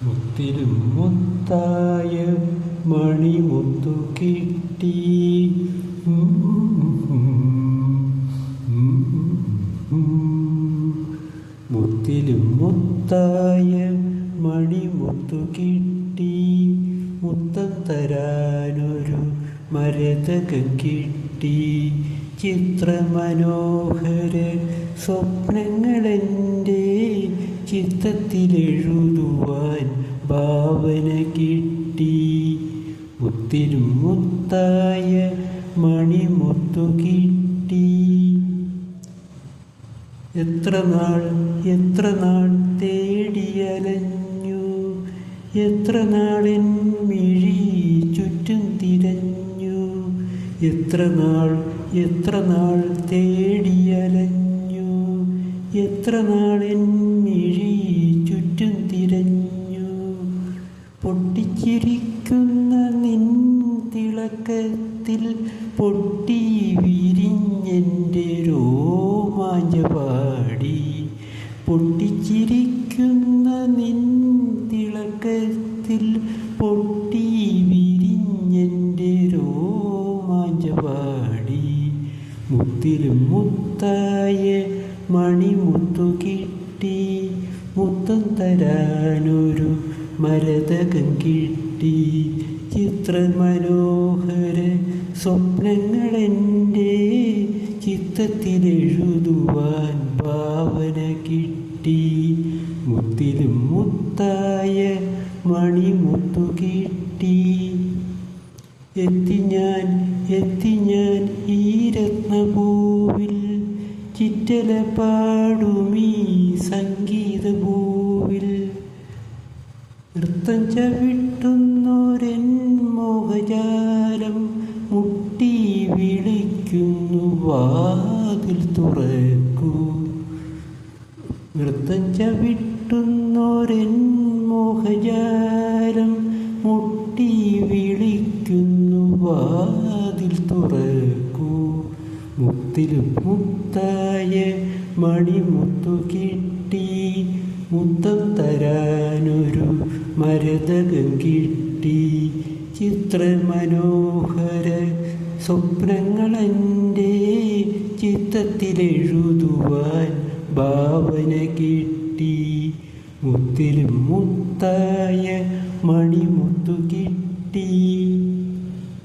മുത്തിലും മുത്തായ മണിമുത്തു കിട്ടി. മുത്തിലും മുത്തായ മണിമുത്തു കിട്ടി. മുത്തം തരാനൊരു മരതകം കിട്ടി. ചിത്രമനോഹര സ്വപ്നങ്ങളെൻ്റെ ചിത്തത്തിലെഴുതുവാൻ ഭാവന കിട്ടി. മുത്തിലും മുത്തായ മണിമുത്തു കിട്ടി. എത്ര നാൾ തേടിയലഞ്ഞു, എത്ര നാളെൻ മിഴി ചുറ്റും തിരഞ്ഞു. എത്ര നാൾ തേടിയലഞ്ഞു, എത്ര നാളെൻ മിഴി ചുറ്റും തിരഞ്ഞു. പൊട്ടിച്ചിരിക്കുന്ന നിൻ തിളക്കത്തിൽ പൊട്ടി വിരിഞ്ഞെൻ്റെ രോമാഞ്ചപാടി. പൊട്ടിച്ചിരിക്കുന്ന നിൻ തിളക്കത്തിൽ പൊട്ടി വിരിഞ്ഞെൻ്റെ രോമാഞ്ചപാടി. മുത്തിലും മുത്തായ മണിമുത്തു കിട്ടി. മുത്തം തരാനൊരു മരതകം കിട്ടി. ചിത്രമനോഹര സ്വപ്നങ്ങളെൻ്റെ ചിത്തത്തിലെഴുതുവാൻ ഭാവന കിട്ടി. മുത്തിലും മുത്തായ മണിമുത്തു കിട്ടി. എത്തി ഞാൻ ഈ രത്നഭൂവിൽ, ചിറ്റല പാടുമീ സംഗീതഭൂവിൽ. നൃത്തം ചവിട്ടുന്നോരെൻ മോഹജാലം മുട്ടി വിളിക്കുന്നു, വാതിൽ തുറക്കൂ. നൃത്തം ചവിട്ടുന്നോരെൻ മോഹജാലം മുട്ടി വിളിക്കുന്നു, വാതിൽ തുറക്കൂ. മുത്തിലും മുത്തായ മണിമുത്തു കിട്ടി. മുത്തം തരാനൊരു മരതകം കിട്ടി. ചിത്രമനോഹര സ്വപ്നങ്ങളെൻ്റെ ചിത്തത്തിലെഴുതുവാൻ ഭാവന കിട്ടി. മുത്തിലും മുത്തായ മണിമുത്തു കിട്ടി.